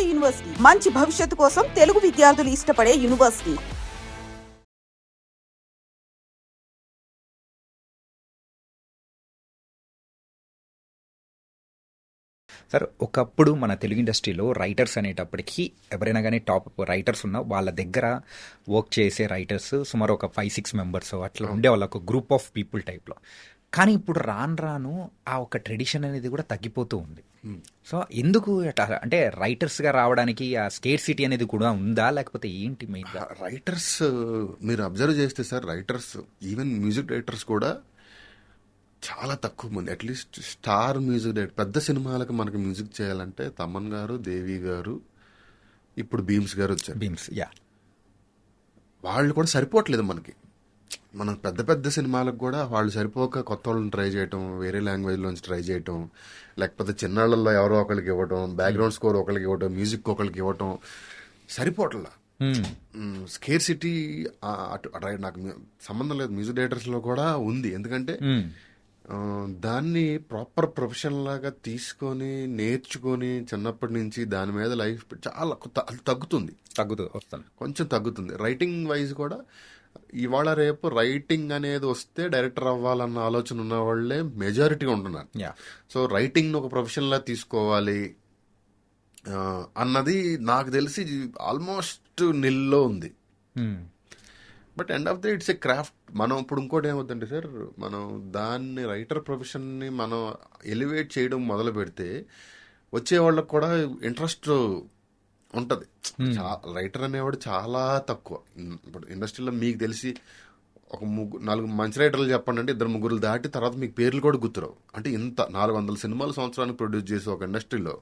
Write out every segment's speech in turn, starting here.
ఉమ్మడి యూనివర్సిటీ మంచి భవిష్యత్తు కోసం తెలుగు విద్యార్థులు ఇష్టపడే యూనివర్సిటీ. సార్, ఒకప్పుడు మన తెలుగు ఇండస్ట్రీలో రైటర్స్ అనేటప్పటికీ ఎవరైనా కానీ టాప్ రైటర్స్ ఉన్నా వాళ్ళ దగ్గర వర్క్ చేసే రైటర్స్ సుమారు ఒక 5-6 మెంబర్స్ అట్లా ఉండేవాళ్ళు, ఒక గ్రూప్ ఆఫ్ పీపుల్ టైప్లో. కానీ ఇప్పుడు రాను రాను ఆ ఒక ట్రెడిషన్ అనేది కూడా తగ్గిపోతూ ఉంది. సో ఎందుకు అంటే రైటర్స్గా రావడానికి ఆ స్కేర్ సిటీ అనేది కూడా ఉందా, లేకపోతే ఏంటి మెయిన్గా? రైటర్స్ మీరు అబ్జర్వ్ చేస్తే sir, writers even music directors కూడా చాలా తక్కువ మంది. అట్లీస్ట్ స్టార్ మ్యూజిక్ డైరెక్టర్ పెద్ద సినిమాలకు మనకి మ్యూజిక్ చేయాలంటే తమన్ గారు, దేవి గారు, ఇప్పుడు బీమ్స్ గారు వచ్చారు. బీమ్స్, యా, వాళ్ళు కూడా సరిపోవట్లేదు మనకి. మనం పెద్ద పెద్ద సినిమాలకు కూడా వాళ్ళు సరిపోక కొత్త వాళ్ళని ట్రై చేయటం, వేరే లాంగ్వేజ్లోంచి ట్రై చేయటం, లేకపోతే చిన్నాళ్ళల్లో ఎవరో ఒకరికి ఇవ్వటం, బ్యాక్గ్రౌండ్ స్కోర్ ఒకరికి ఇవ్వటం, మ్యూజిక్ ఒకరికి ఇవ్వటం సరిపోవట్లా. స్కేర్ సిటీ నాకు సంబంధం లేదు, మ్యూజిక్ డైరెక్టర్స్లో కూడా ఉంది. ఎందుకంటే దాన్ని ప్రాపర్ ప్రొఫెషన్ లాగా తీసుకొని నేర్చుకొని చిన్నప్పటి నుంచి దాని మీద లైఫ్ చాలా తగ్గుతుంది, వస్తాను కొంచెం తగ్గుతుంది. రైటింగ్ వైజ్ కూడా ఇవాళ రేపు రైటింగ్ అనేది వస్తే డైరెక్టర్ అవ్వాలన్న ఆలోచన ఉన్న వాళ్ళే మెజారిటీ ఉంటున్నారు. సో రైటింగ్ ఒక ప్రొఫెషన్ లా తీసుకోవాలి అన్నది నాకు తెలిసి ఆల్మోస్ట్ నిల్లో ఉంది. But end of the it's a craft. మనం ఇప్పుడు ఇంకోటి ఏమవుతుందంటే సార్, మనం దాన్ని రైటర్ ప్రొఫెషన్ని మనం ఎలివేట్ చేయడం మొదలు పెడితే వచ్చే వాళ్ళకి కూడా ఇంట్రెస్ట్ ఉంటుంది. రైటర్ అనేవాడు చాలా తక్కువ ఇప్పుడు ఇండస్ట్రీలో. మీకు తెలిసి ఒక 4 మంచి రైటర్లు చెప్పండి అంటే 2-3 దాటి తర్వాత మీకు పేర్లు కూడా గుర్తురావు. అంటే ఇంత 400 సినిమాలు సంవత్సరానికి ప్రొడ్యూస్ చేసి ఒక ఇండస్ట్రీలో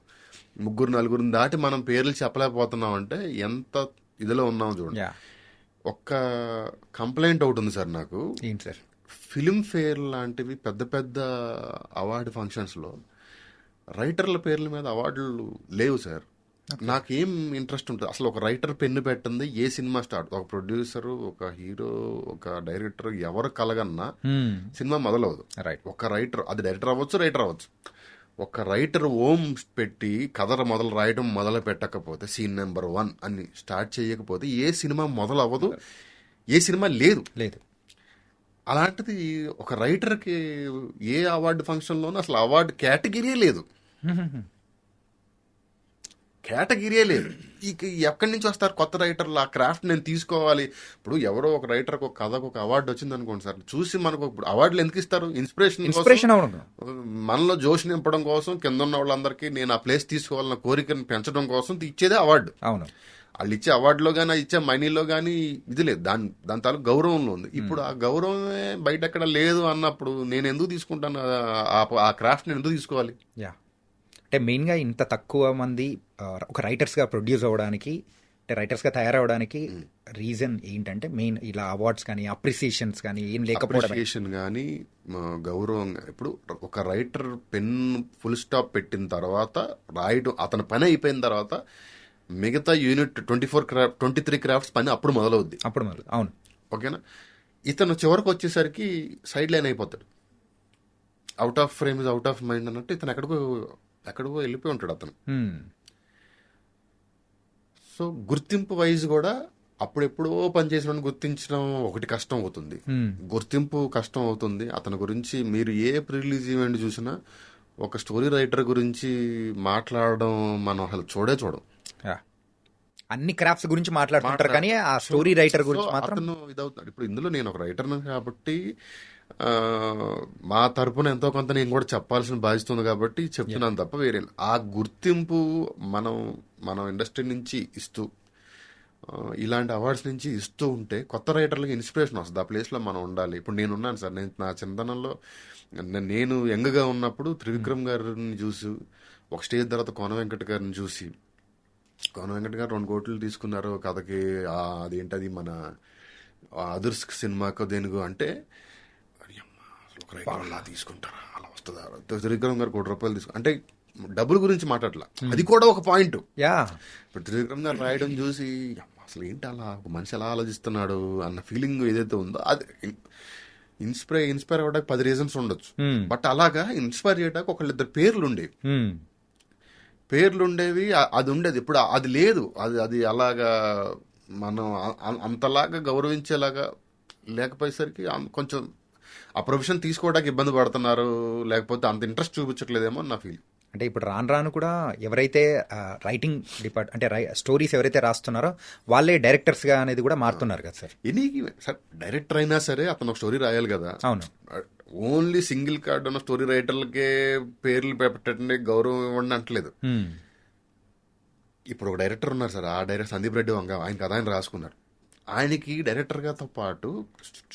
3-4 దాటి మనం పేర్లు చెప్పలేకపోతున్నాం అంటే ఎంత ఇదిలో ఉన్నాం చూడండి. ఒక్క కంప్లైంట్ ఒకటి ఉంది సార్ నాకు. ఏంటి సార్? ఫిలిం ఫేర్ లాంటివి పెద్ద పెద్ద అవార్డు ఫంక్షన్స్లో రైటర్ల పేర్ల మీద అవార్డులు లేవు సార్. నాకేం ఇంట్రెస్ట్ ఉంటుంది అసలు? ఒక రైటర్ పెన్ను పెట్టింది ఏ సినిమా స్టార్ట్, ఒక ప్రొడ్యూసరు, ఒక హీరో, ఒక డైరెక్టర్ ఎవరు కలగన్నా సినిమా మొదలవదు. ఒక రైటర్, అది డైరెక్టర్ అవ్వచ్చు, రైటర్ అవ్వచ్చు. ఒక రైటర్ ఓం పెట్టి కథ రాయడం మొదలు పెట్టకపోతే, సీన్ నెంబర్ 1 అని స్టార్ట్ చేయకపోతే ఏ సినిమా మొదలవ్వదు, ఏ సినిమా లేదు. అలాంటిది ఒక రైటర్కి ఏ అవార్డు ఫంక్షన్లోనూ అసలు అవార్డు కేటగిరీయే లేదు. ఇక ఎక్కడి నుంచి వస్తారు కొత్త రైటర్లు? ఆ క్రాఫ్ట్ నేను తీసుకోవాలి. ఇప్పుడు ఎవరో ఒక రైటర్కి ఒక కథకు ఒక అవార్డు వచ్చింది అనుకోండి సార్, చూసి మనకు ఇప్పుడు అవార్డులు ఎందుకు ఇస్తారు? ఇన్స్పిరేషన్, మనలో జోష్ నింపడం కోసం, కింద ఉన్న వాళ్ళందరికీ నేను ఆ ప్లేస్ తీసుకోవాలన్న కోరికను పెంచడం కోసం ఇచ్చేదే అవార్డు. అవును, వాళ్ళు ఇచ్చే అవార్డులో కానీ ఇచ్చే మనీలో కానీ ఇది లేదు, దాని తాలూకు గౌరవంలో ఉంది. ఇప్పుడు ఆ గౌరవమే బయట ఎక్కడ లేదు అన్నప్పుడు నేను ఎందుకు తీసుకుంటాను? ఆ క్రాఫ్ట్ నేను ఎందుకు తీసుకోవాలి? అంటే మెయిన్గా ఇంత తక్కువ మంది ఒక రైటర్స్గా ప్రొడ్యూస్ అవ్వడానికి, అంటే రైటర్స్గా తయారవడానికి రీజన్ ఏంటంటే మెయిన్ ఇలా అవార్డ్స్ కానీ అప్రిసియేషన్స్ కానీ ఏం లేకపోవడం కానీ గౌరవం. ఇప్పుడు ఒక రైటర్ పెన్ ఫుల్ స్టాప్ పెట్టిన తర్వాత రాయడం, అతని పని అయిపోయిన తర్వాత మిగతా యూనిట్ 23 క్రాఫ్ట్స్ పని అప్పుడు మొదలవుద్ది. అవును, ఓకేనా? ఇతను చివరికి వచ్చేసరికి సైడ్ లైన్ అయిపోతాడు. Out of frame is out of mind అన్నట్టు ఇతను ఎక్కడికో వెళ్ళిపోయి ఉంటాడు అతను. సో గుర్తింపు వైజ్ కూడా అప్పుడెప్పుడో పనిచేసిన గుర్తించడం ఒకటి కష్టం అవుతుంది, గుర్తింపు కష్టం అవుతుంది. అతని గురించి మీరు ఏ ప్రీ-రిలీజ్ ఈవెంట్ చూసినా ఒక స్టోరీ రైటర్ గురించి మాట్లాడడం మనం అసలు చూడం. అన్ని క్రాఫ్ట్స్ గురించి మాట్లాడుతుంటారు కానీ ఆ స్టోరీ రైటర్ గురించి మాత్రం ఇదవుతాడు. ఇప్పుడు ఇందులో నేను ఒక రైటర్ను కాబట్టి మా తరపున ఎంతో కొంత నేను కూడా చెప్పాల్సిన బాధ్యత ఉంది కాబట్టి చెప్తున్నాను తప్ప వేరే. ఆ గుర్తింపు మనం ఇండస్ట్రీ నుంచి ఇస్తూ, ఇలాంటి అవార్డ్స్ నుంచి ఇస్తూ ఉంటే కొత్త రైటర్లకి ఇన్స్పిరేషన్ వస్తుంది. ఆ ప్లేస్లో మనం ఉండాలి. ఇప్పుడు నేనున్నాను సార్, నేను నా చిన్నతనంలో నేను యంగ్గా ఉన్నప్పుడు త్రివిక్రమ్ గారిని చూసి, ఒక స్టేజ్ తర్వాత కోన వెంకట గారిని చూసి, కోన వెంకట గారు 2 కోట్లు తీసుకున్నారు కథకి, అదేంటది మన అదుర్స్ సినిమాకు దేనికో అంటే ఒక రైటర్ అలా తీసుకుంటారా, అలా వస్తుందా? త్రివిక్రమ్ గారు 1 కోటి రూపాయలు అంటే డబ్బుల గురించి మాట్లాడలా, అది కూడా ఒక పాయింట్. ఇప్పుడు త్రివిక్రమ్ గారు రాయడం చూసి అసలు ఏంటి అలా ఒక మనిషి ఎలా ఆలోచిస్తున్నాడు అన్న ఫీలింగ్ ఏదైతే ఉందో, అది ఇన్స్పైర్ అవ్వడానికి 10 రీజన్స్ ఉండొచ్చు. బట్ అలాగా ఇన్స్పైర్ చేయడానికి 1-2 పేర్లు ఉండేవి. పేర్లు ఉండేవి, అది ఉండేది. ఇప్పుడు అది లేదు. అది అలాగా మనం అంతలాగా గౌరవించేలాగా లేకపోయేసరికి కొంచెం ఆ ప్రొఫెషన్ తీసుకోవడానికి ఇబ్బంది పడుతున్నారు, లేకపోతే అంత ఇంట్రెస్ట్ చూపించట్లేదేమో అని నా ఫీల్. అంటే ఇప్పుడు రాను రాను కూడా ఎవరైతే రైటింగ్ అంటే స్టోరీస్ ఎవరైతే రాస్తున్నారో వాళ్ళే డైరెక్టర్స్గా అనేది కూడా మారుతున్నారు కదా సార్. సార్ డైరెక్టర్ అయినా సరే అతను ఒక స్టోరీ రాయాలి కదా. అవును. ఓన్లీ సింగిల్ కార్డ్ ఉన్న స్టోరీ రైటర్లకే పేర్లు పెట్టండి, గౌరవం ఇవ్వండి అంటలేదు. ఇప్పుడు ఒక డైరెక్టర్ ఉన్నారు సార్, ఆ డైరెక్టర్ సందీప్ రెడ్డి వంగ, ఆయన కథ ఆయన రాసుకున్నారు. ఆయనకి డైరెక్టర్గాతో పాటు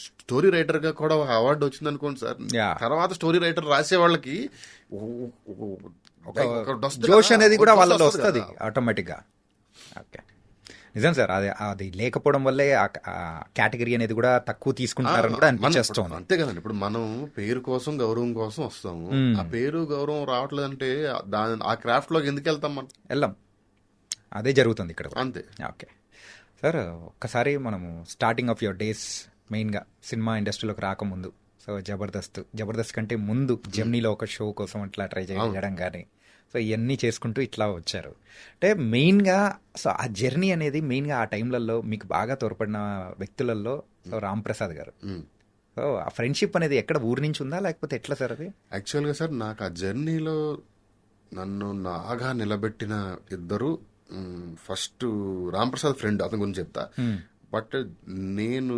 స్టోరీ రైటర్గా కూడా ఒక అవార్డు వచ్చింది అనుకోండి సార్. తర్వాత స్టోరీ రైటర్ రాసే వాళ్ళకి జోష్ అనేది కూడా వాళ్ళలో వస్తుంది ఆటోమేటిక్గా. ఓకే, నిజం సార్. అది లేకపోవడం వల్లే ఆ కేటగిరీ అనేది కూడా తక్కువ తీసుకుంటున్నారని కూడా అనిపిస్తుంది. అంతే కదండి. ఇప్పుడు మనం పేరు కోసం గౌరవం కోసం వస్తాము, ఆ పేరు గౌరవం రావట్లేదంటే ఆ క్రాఫ్ట్ లోకి ఎందుకు వెళ్తాం? మనం వెళ్ళాం. అదే జరుగుతుంది ఇక్కడ అంతే. ఓకే సార్, ఒక్కసారి మనము స్టార్టింగ్ ఆఫ్ యువర్ డేస్ మెయిన్గా సినిమా ఇండస్ట్రీలోకి రాకముందు, సో జబర్దస్త్ కంటే ముందు జెమ్నీలో ఒక షో కోసం అట్లా ట్రై చేయడం కానీ, సో ఇవన్నీ చేసుకుంటూ ఇట్లా వచ్చారు. అంటే మెయిన్గా సో ఆ జర్నీ అనేది మెయిన్గా ఆ టైంలలో మీకు బాగా తోడ్పడిన వ్యక్తులలో సో రామ్ ప్రసాద్ గారు. సో ఆ ఫ్రెండ్షిప్ అనేది ఎక్కడ ఊరి నుంచి ఉందా లేకపోతే ఎట్లా సార్ అది? యాక్చువల్గా సార్ నాకు ఆ జర్నీలో నన్ను నాగా నిలబెట్టిన ఇద్దరు, ఫస్ట్ రామ్ ప్రసాద్ ఫ్రెండ్, అతని గురించి చెప్తా. బట్ నేను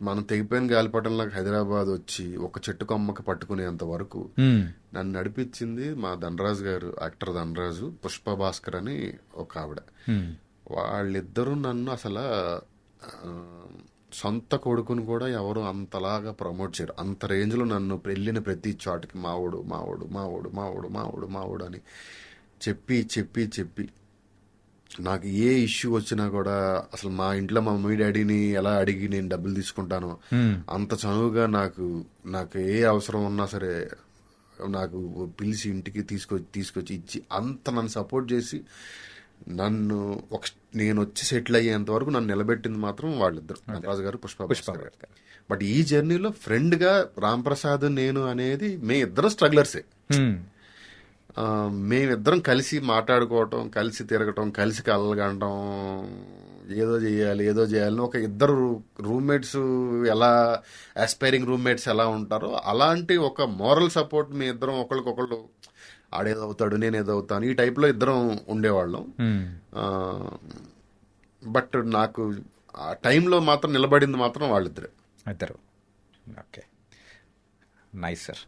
మనం తెగిపోయిన గాలిపటంలో హైదరాబాద్ వచ్చి ఒక చెట్టు కొమ్మకి పట్టుకునేంత వరకు నన్ను నడిపించింది మా ధనరాజు గారు, యాక్టర్ ధనరాజు, పుష్ప భాస్కర్ అని ఒక ఆవిడ. వాళ్ళిద్దరూ నన్ను అసలు సొంత కొడుకుని కూడా ఎవరు అంతలాగా ప్రమోట్ చేయరు. అంత రేంజ్లో నన్ను వెళ్ళిన ప్రతి చోటకి మావోడు మావోడు మావోడు మావోడు మావోడు మావోడు అని చెప్పి చెప్పి చెప్పి నాకు ఏ ఇష్యూ వచ్చినా కూడా అసలు మా ఇంట్లో మా మమ్మీ డాడీని ఎలా అడిగి నేను డబ్బులు తీసుకుంటానో అంత చనువుగా నాకు ఏ అవసరం ఉన్నా సరే నాకు పిలిచి ఇంటికి తీసుకొచ్చి ఇచ్చి అంత నన్ను సపోర్ట్ చేసి నన్ను నేను వచ్చి సెటిల్ అయ్యేంత వరకు నన్ను నిలబెట్టింది మాత్రం వాళ్ళిద్దరు, రాజు గారు, పుష్ప గారు. బట్ ఈ జర్నీలో ఫ్రెండ్గా రామ్ ప్రసాద్ నేను అనేది మేమిద్దరం స్ట్రగ్లర్సే. మేమిద్దరం కలిసి మాట్లాడుకోవటం, కలిసి తిరగటం, కలిసి కలగడం, ఏదో చేయాలని ఒక ఇద్దరు రూమ్మేట్స్ ఎలా ఆస్పైరింగ్ రూమ్మేట్స్ ఎలా ఉంటారో అలాంటి ఒక మోరల్ సపోర్ట్ మీ ఇద్దరం ఒకరికొకళ్ళు, ఆడేదో అవుతాడు నేనేదో అవుతాను, ఈ టైప్లో ఇద్దరం ఉండేవాళ్ళం. బట్ నాకు ఆ టైంలో మాత్రం నిలబడింది మాత్రం వాళ్ళిద్దరు. Okay, nice sir.